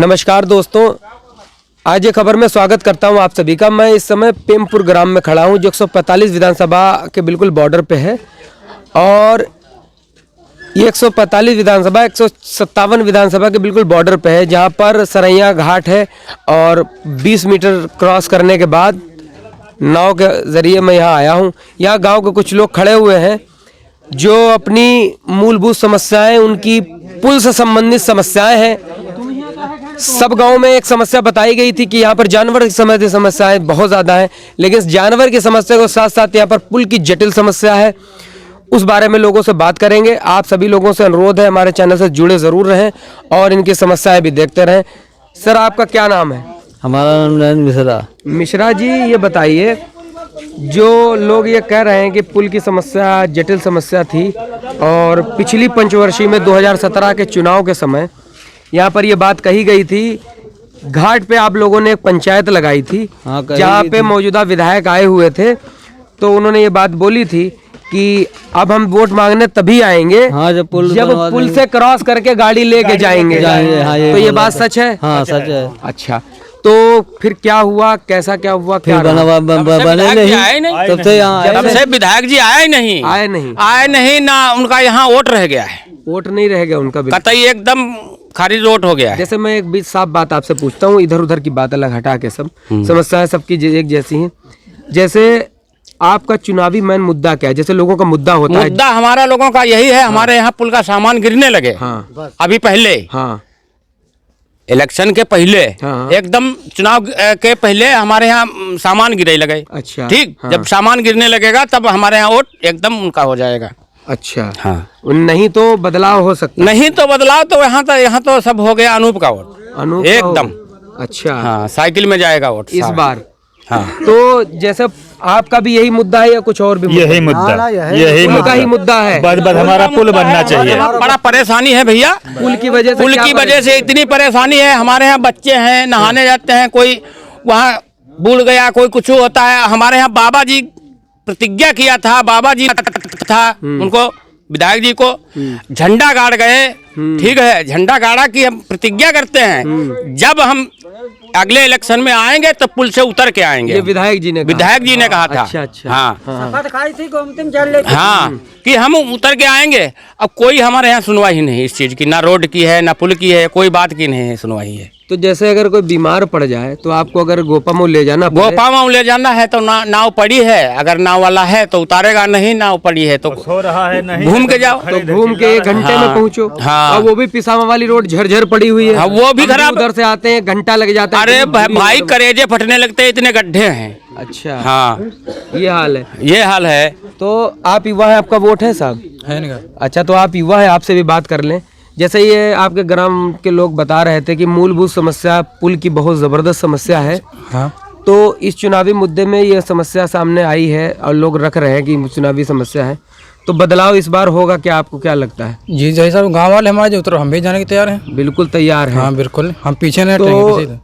नमस्कार दोस्तों, आज ये खबर में स्वागत करता हूं आप सभी का। मैं इस समय पेमपुर ग्राम में खड़ा हूं जो 145 विधानसभा के बिल्कुल बॉर्डर पे है। और ये 145 विधानसभा 157 विधानसभा के बिल्कुल बॉर्डर पे है, जहां पर सरैया घाट है। और 20 मीटर क्रॉस करने के बाद नाव के ज़रिए मैं यहाँ आया हूँ। यहाँ गांव के कुछ लोग खड़े हुए हैं जो अपनी मूलभूत समस्याएं, उनकी पुल से संबंधित समस्याएं हैं। सब गांव में एक समस्या बताई गई थी कि यहाँ पर जानवर की संबंधित समस्याएं बहुत ज़्यादा हैं, लेकिन इस जानवर की समस्या के साथ साथ यहाँ पर पुल की जटिल समस्या है। उस बारे में लोगों से बात करेंगे। आप सभी लोगों से अनुरोध है हमारे चैनल से जुड़े ज़रूर रहें और इनकी समस्याएं भी देखते रहें। सर, आपका क्या नाम है? हमारा नाम नरेंद्र मिश्रा। मिश्रा जी, ये बताइए, जो लोग ये कह रहे हैं कि पुल की समस्या जटिल समस्या थी और पिछली पंचवर्षीय में 2017 के चुनाव के समय यहाँ पर ये बात कही गई थी, घाट पे आप लोगों ने एक पंचायत लगाई थी जहाँ पे मौजूदा विधायक आए हुए थे। तो उन्होंने ये बात बोली थी कि अब हम वोट मांगने तभी आएंगे जब पुल से क्रॉस करके गाड़ी लेके जाएंगे। तो ये बात सच है? हाँ, सच है। अच्छा, तो फिर क्या हुआ, कैसा क्या हुआ? क्या बने नहीं, तब से यहाँ तब से विधायक जी आए नहीं ना, उनका यहाँ वोट रह गया है। वोट नहीं रह गया उनका, कतई एकदम खारिज वोट हो गया है। जैसे मैं एक बीच साफ बात आपसे पूछता हूँ, इधर उधर की बात अलग हटा के, सब समस्याएं सबकी एक जैसी हैं। जैसे आपका चुनावी मेन मुद्दा क्या है? जैसे लोगों का मुद्दा होता है, मुद्दा हमारा लोगों का यही है, हमारे यहाँ पुल का सामान गिरने लगे। हाँ, अभी पहले, हाँ, इलेक्शन के पहले, हाँ, एकदम चुनाव के पहले हमारे यहाँ सामान गिरे लगे। अच्छा, ठीक, हाँ। जब सामान गिरने लगेगा तब हमारे यहाँ वोट एकदम उनका हो जाएगा। अच्छा, हाँ। नहीं तो बदलाव हो सकता? नहीं तो बदलाव तो यहाँ तो सब हो गया अनूप का वोट, अनूप एकदम। अच्छा, हाँ, साइकिल में जाएगा वोट इस बार। हाँ। तो जैसे आपका भी यही मुद्दा है या कुछ और भी? यही मुद्दा, यही मुद्दा ही मुद्दा है। बस हमारा पुल बनना चाहिए। बड़ा परेशानी है भैया, पुल की वजह से। पुल की वजह से इतनी परेशानी है। हमारे यहाँ बच्चे हैं, नहाने जाते हैं, कोई वहाँ बूढ़ गया, कोई कुछ होता है। हमारे यहाँ बाबा जी प्रतिज्ञा किया था, बाबा जी था, उनको विधायक जी को झंडा गाड़ गए। ठीक है, झंडा गाड़ा की हम प्रतिज्ञा करते हैं, जब हम अगले इलेक्शन में आएंगे तो पुल से उतर के आएंगे। ये विधायक जी ने कहा था। अच्छा, अच्छा। हाँ, हाँ, कि हम उतर के आएंगे। अब कोई हमारे यहाँ सुनवाई नहीं इस चीज की, ना रोड की है ना पुल की है, कोई बात की नहीं है सुनवाई है। तो जैसे अगर कोई बीमार पड़ जाए तो आपको अगर गोपामऊ ले जाना है तो नाव पड़ी है, अगर नाव वाला है तो उतारेगा, नहीं नाव पड़ी है तो हो रहा है, नहीं घूम के जाओ, तो घूम के 1 घंटे में पहुंचो। हाँ। और वो भी पिसामा वाली रोड झरझर पड़ी हुई है। हाँ, वो भी खराब। उधर से आते हैं, घंटा लग जाता है। अरे भाई, करेजे फटने लगते हैं, इतने गड्ढे हैं। अच्छा, हाँ, ये हाल है। तो आप युवा है, आपका वोट है साहब? है नहीं। अच्छा, तो आप युवा है, आपसे भी बात कर लें। जैसे ये आपके ग्राम के लोग बता रहे थे कि मूलभूत समस्या पुल की बहुत ज़बरदस्त समस्या है। हाँ। तो इस चुनावी मुद्दे में ये समस्या सामने आई है और लोग रख रहे हैं कि चुनावी समस्या है, तो बदलाव इस बार होगा क्या? आपको क्या लगता है? जी जैसा साहब, गाँव वाले हमारे जो उतर हम भी जाने के तैयार हैं। बिल्कुल तैयार है। हाँ बिल्कुल, हम पीछे नहीं तो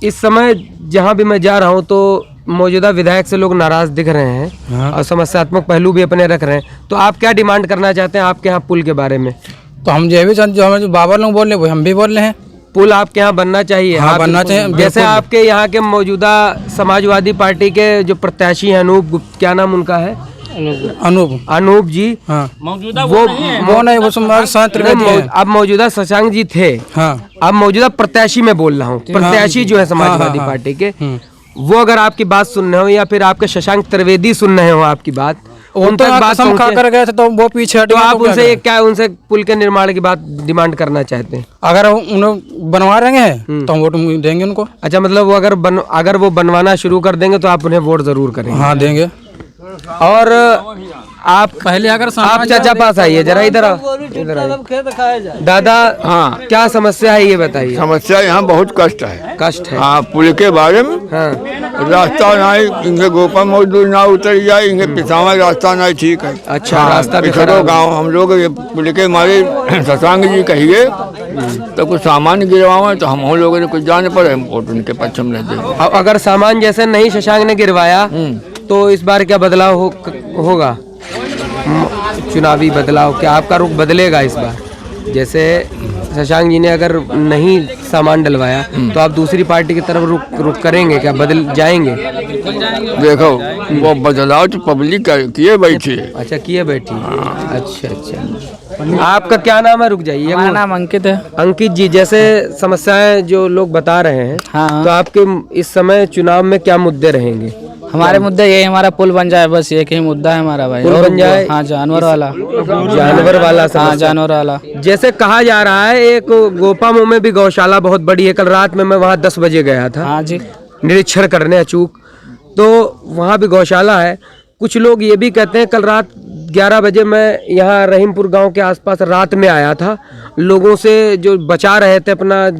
इस समय जहाँ भी मैं जा रहा हूँ तो मौजूदा विधायक से लोग नाराज दिख रहे हैं। हाँ। और समस्यात्मक पहलू भी अपने रख रहे हैं। तो आप क्या डिमांड करना चाहते हैं आपके यहाँ पुल के बारे में? तो हम जो हमें जो बाबा लोग बोल रहे वो हम भी बोल रहे हैं, पुल आपके यहाँ बनना चाहिए। हाँ, बनना चाहिए। जैसे आपके यहाँ के मौजूदा समाजवादी पार्टी के जो प्रत्याशी हैं, अनूप, क्या नाम उनका है? अनूप जी। हाँ। मौजूदा वो नहीं, वो अब मौजूदा शशांक जी थे। हाँ। अब मौजूदा प्रत्याशी में बोल रहा हूँ, प्रत्याशी जो है समाजवादी पार्टी के, वो अगर आपकी बात सुन रहे हो या फिर आपके शशांक त्रिवेदी सुन रहे हो आपकी बात, उन तक बात खा कर गए थे तो वो पीछे। तो आप उनसे क्या, उनसे पुल के निर्माण की बात डिमांड करना चाहते हैं? अगर उन्हें बनवा रहे हैं तो हम वोट देंगे उनको। अच्छा, मतलब वो अगर वो बनवाना शुरू कर देंगे तो आप उन्हें वोट जरूर करेंगे? हाँ, देंगे। और आप पहले अगर आप चाचा पास आइए जरा, इधर आइए। दादा, हाँ, क्या समस्या है ये बताइए। समस्या यहाँ बहुत कष्ट है। हाँ, पुल के बारे में। हाँ। रास्ता नहीं, इनके गोपा मजदूर ना उतर जाए, इनके पिछावा रास्ता नहीं ठीक है। अच्छा, रास्ता भी खराब गाँव हम लोग ये पुल के मारे शशांक जी कहिए तो कुछ सामान गिरवावे तो हम लोगों ने कुछ जाने पर वोट उनके पक्ष में दे। अगर सामान जैसे नहीं शशांक ने गिरवाया तो इस बार क्या बदलाव होगा? चुनावी बदलाव क्या आपका रुख बदलेगा इस बार? जैसे शशांक जी ने अगर नहीं सामान डलवाया तो आप दूसरी पार्टी की तरफ रुख करेंगे क्या, बदल जाएंगे? देखो वो बदलाव तो पब्लिक किए बैठी है। अच्छा, किए बैठी है। अच्छा अच्छा, आपका क्या नाम है? रुक जाइए। हमारा नाम अंकित है। अंकित जी, जैसे समस्याएं जो लोग बता रहे हैं, हाँ। तो आपके इस समय चुनाव में क्या मुद्दे रहेंगे? हमारे मुद्दे ये हमारा पुल बन जाए, बस एक ही मुद्दा है हमारा भाई। पुल बन जाए? हाँ, जानवर वाला। हाँ, हाँ, जानवर वाला। जैसे कहा जा रहा है एक गोपामो में भी गौशाला बहुत बड़ी है। कल रात में मैं वहाँ 10 बजे गया था हाँ जी। निरीक्षण करने अचूक, तो वहाँ भी गौशाला है। कुछ लोग ये भी कहते हैं, कल रात 11 बजे मैं यहाँ रहीमपुर गांव के आसपास रात में आया था, लोगों से जो बचा रहे थे अपना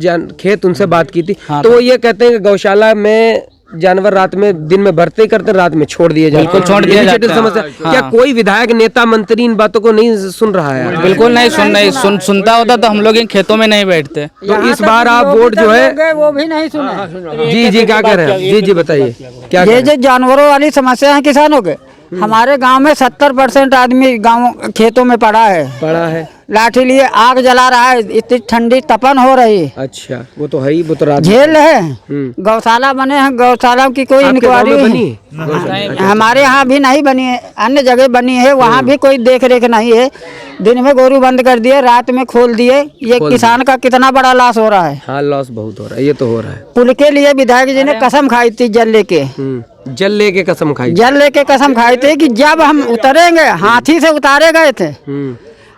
खेत, उनसे बात की थी। हाँ, तो वो ये कहते हैं कि गौशाला में जानवर रात में, दिन में भरते ही करते, रात में छोड़ दिए जाते हैं। बिल्कुल छोड़ दिया जाता है। समस्या क्या कोई विधायक, नेता, मंत्री इन बातों को नहीं सुन रहा है? बिल्कुल नहीं सुनता होता तो हम लोग इन खेतों में नहीं बैठते। तो इस बार आप वोट जो है, वो भी नहीं सुने। जी क्या कह रहे हैं? जी बताइए क्या ये जो जानवरों वाली समस्या है किसानों के, हमारे गांव में 70% आदमी गांव खेतों में पड़ा है, लाठी लिए आग जला रहा है, इतनी ठंडी तपन हो रही है। अच्छा, वो तो है ही, वो तो रात झेल है। गौशाला बने हैं, गौशाला की कोई आपके गाँव इंक्वायरी में बनी है? हमारे यहाँ भी नहीं बनी है, अन्य जगह बनी है, वहाँ भी कोई देख रेख नहीं है। दिन में गोरू बंद कर दिए, रात में खोल दिए। ये किसान का कितना बड़ा लॉस हो रहा है। हाँ, लॉस बहुत हो रहा है, ये तो हो रहा है। पुल के लिए विधायक जी ने कसम खाई थी, जल लेके कसम खाई। जल लेके कसम खाई थी कि जब हम उतरेंगे, हाथी से उतारे गए थे,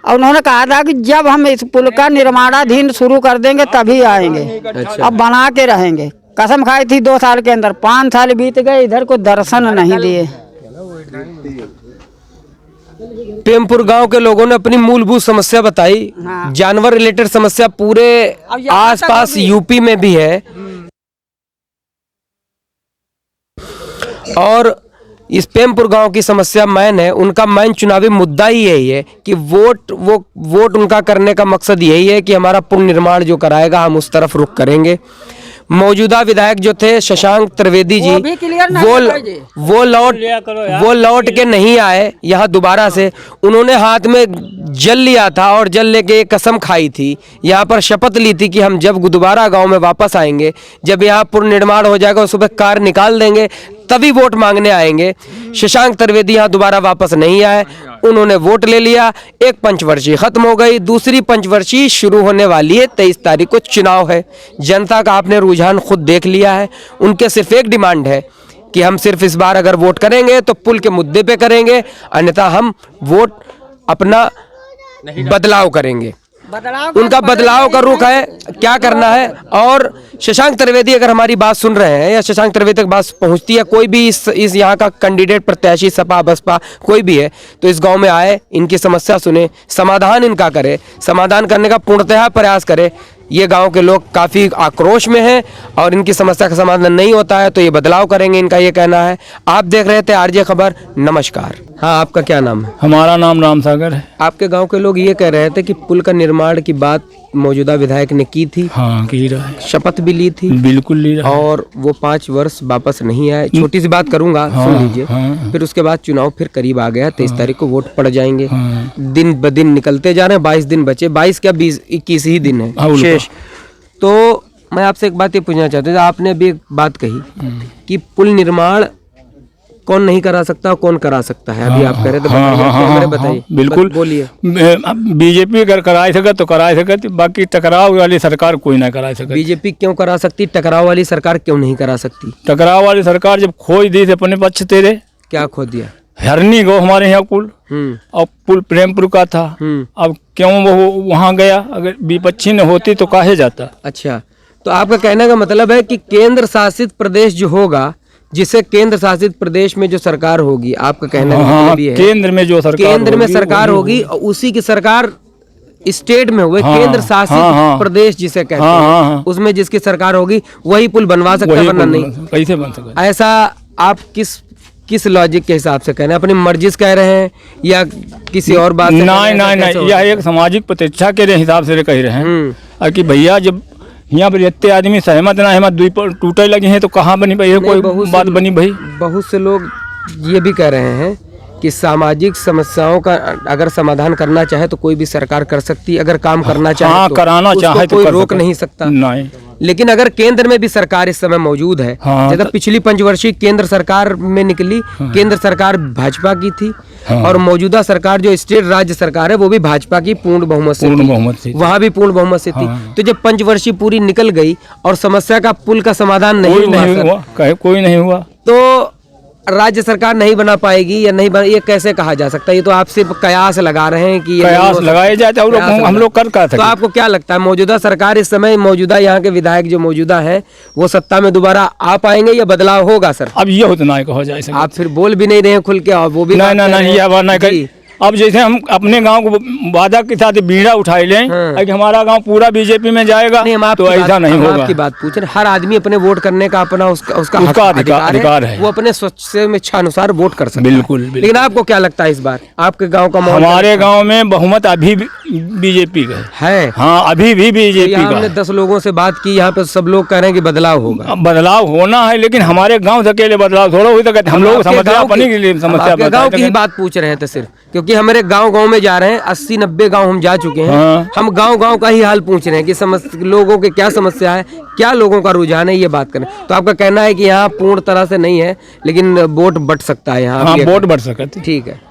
और उन्होंने कहा था कि जब हम इस पुल का निर्माणाधीन शुरू कर देंगे तभी आएंगे। अच्छा। अब बना के रहेंगे, कसम खाई थी 2 साल के अंदर। 5 साल बीत गए, इधर को दर्शन नहीं दिए। पेमपुर गांव के लोगों ने अपनी मूलभूत समस्या बताई। हाँ। जानवर रिलेटेड समस्या पूरे आसपास यूपी में भी है, और इस पेमपुर गांव की समस्या मैन है। उनका मैन चुनावी मुद्दा ही यही है कि वोट उनका करने का मकसद यही है कि हमारा पुल निर्माण जो कराएगा हम उस तरफ रुख करेंगे। मौजूदा विधायक जो थे शशांक त्रिवेदी जी, वो लौट के नहीं आए यहाँ दोबारा से। उन्होंने हाथ में जल लिया था और जल लेके एक कसम खाई थी, यहाँ पर शपथ ली थी कि हम जब दोबारा गांव में वापस आएंगे, जब यहाँ पुल निर्माण हो जाएगा, सुबह कार निकाल देंगे, तभी वोट मांगने आएंगे। शशांक त्रिवेदी यहाँ दोबारा वापस नहीं आए, उन्होंने वोट ले लिया। एक पंचवर्षीय खत्म हो गई, दूसरी पंचवर्षीय शुरू होने वाली है। 23 तारीख को चुनाव है। जनता का आपने रुझान खुद देख लिया है। उनके सिर्फ एक डिमांड है कि हम सिर्फ इस बार अगर वोट करेंगे तो पुल के मुद्दे पे करेंगे, अन्यथा हम वोट अपना बदलाव करेंगे। उनका बदलाव का रुख है, क्या करना है। और शशांक त्रिवेदी अगर हमारी बात सुन रहे हैं, या शशांक त्रिवेदी तक बात पहुंचती है, कोई भी इस यहाँ का कैंडिडेट, प्रत्याशी, सपा बसपा कोई भी है, तो इस गांव में आए, इनकी समस्या सुने, समाधान इनका करे, समाधान करने का पूर्णतः प्रयास करे। ये गांव के लोग काफ़ी आक्रोश में हैं और इनकी समस्या का समाधान नहीं होता है तो ये बदलाव करेंगे, इनका ये कहना है। आप देख रहे थे आरजे खबर। नमस्कार। हाँ, आपका क्या नाम है? हमारा नाम राम सागर है। आपके गांव के लोग ये कह रहे थे कि पुल का निर्माण की बात मौजूदा विधायक ने की थी। हाँ, की रहा है, शपथ भी ली थी। बिल्कुल ली रहा है। और वो 5 वर्ष वापस नहीं आए। छोटी सी बात करूंगा, सुन लीजिए। फिर उसके बाद चुनाव फिर करीब आ गया, 23 तारीख को वोट पड़ जाएंगे। दिन ब दिन निकलते जा रहे हैं, 22 दिन बचे, 22 क्या 20, 21 ही दिन है शेष। तो मैं आपसे एक बात ये पूछना चाहता हूँ, आपने भी एक बात कही कि पुल निर्माण कौन नहीं करा सकता और कौन करा सकता है, अभी आप कह रहे थे, बताइए। बिल्कुल, बोलिए। बीजेपी अगर कराए सके तो कराए सके, बाकी टकराव वाली सरकार कोई ना करा सके। बीजेपी क्यों करा सकती, टकराव वाली सरकार क्यों नहीं करा सकती? टकराव वाली सरकार जब खोज दी थी अपने पक्ष तेरे, क्या खो दिया? हरनी गो हमारे यहाँ पुल, और पुल प्रेमपुर का था। अब क्यों वो वहाँ गया? अगर विपक्षी न होती तो काहे जाता। अच्छा, तो आपका कहने का मतलब है कि केंद्र शासित प्रदेश जो होगा, जिसे केंद्र शासित प्रदेश में जो सरकार होगी, आपका कहना का मतलब ये है केंद्र में जो सरकार, केंद्र में सरकार होगी, और उसी की सरकार स्टेट में हुए, केंद्र शासित प्रदेश जिसे कहते हैं, उसमें जिसकी सरकार होगी वही पुल बनवा सकता है, वरना नहीं। कैसे बन सकता? ऐसा आप किस लॉजिक के हिसाब से कह रहे हैं? अपनी मर्जी से कह रहे हैं या किसी और बात से? नहीं, यह एक सामाजिक प्रतिष्ठा के हिसाब से कह रहे हैं कि भैया जब यहाँ पर इतने आदमी सहमत ना सहमत टूटे लगे हैं तो कहाँ बनी भाई, कोई बात बनी भाई? बहुत से लोग ये भी कह रहे हैं कि सामाजिक समस्याओं का अगर समाधान करना चाहे तो कोई भी सरकार कर सकती है, अगर काम करना चाहे हाँ, तो कराना उसको चाहे तो कोई कर रोक सकता। नहीं सकता। नहीं। लेकिन अगर केंद्र में भी सरकार इस समय मौजूद है, हाँ, जैसे पिछली पंचवर्षीय केंद्र सरकार में निकली, केंद्र सरकार भाजपा की थी और मौजूदा सरकार जो स्टेट राज्य सरकार है वो भी भाजपा की पूर्ण बहुमत से पूर्ण थी। बहुमत से थी। वहाँ भी पूर्ण बहुमत से थी। तो जब पंचवर्षीय पूरी निकल गई और समस्या का पुल का समाधान नहीं कोई हुआ नहीं सर, हुआ, कहे कोई नहीं हुआ। तो राज्य सरकार नहीं बना पाएगी या नहीं बना, ये कैसे कहा जा सकता है? ये तो आप सिर्फ कयास लगा रहे हैं कि ये नहीं कयास हो सकता। लगाए जाते और कयास हम लोग कर तो सके। आपको क्या लगता है मौजूदा सरकार इस समय मौजूदा यहाँ के विधायक जो मौजूदा है वो सत्ता में दोबारा आ पाएंगे या बदलाव होगा सर? अब ये होता नहीं कहा जाए। आप फिर बोल भी नहीं रहे हैं खुल के और वो भी नहीं बात नहीं कर रहे नहीं, हैं। ये बात नहीं जी। कही। अब जैसे हम अपने गांव को वादा के साथ बीड़ा उठाए लें कि हमारा गांव पूरा बीजेपी में जाएगा, नहीं, हम आपकी तो ऐसा बात- नहीं हम होगा। आपकी बात पूछ रहे हैं। हर आदमी अपने वोट करने का अपना उसका अधिकार है। वो अपने स्वच्छ इच्छा अनुसार वोट कर सकता है। बिल्कुल, बिल्कुल। लेकिन आपको क्या लगता है इस बार आपके गांव का माहौल हमारे गांव में बहुमत अभी भी बीजेपी का है? हाँ, अभी भी तो बीजेपी यहाँ का हमने है। 10 लोगों से बात की, यहाँ पे सब लोग कह रहे हैं कि बदलाव होगा। अब बदलाव होना है, लेकिन हमारे गांव से अकेले बदलाव थोड़ा हुई तो हम लोग आपके समस्या गाँव अपनी की- के लिए हम समस्या आपके गांव की ही बताते बात पूछ रहे थे सिर्फ, क्योंकि हमारे गांव में जा रहे हैं 80-90 गांव हम जा चुके हैं। हाँ। हम गांव का ही हाल पूछ रहे हैं कि लोगों के क्या समस्या है, क्या लोगों का रुझान है, ये बात करें। तो आपका कहना है कि यहाँ पूर्ण तरह से नहीं है लेकिन वोट बढ़ सकता है यहाँ? हाँ, आप ये वोट कहें। बढ़ सकते। ठीक है।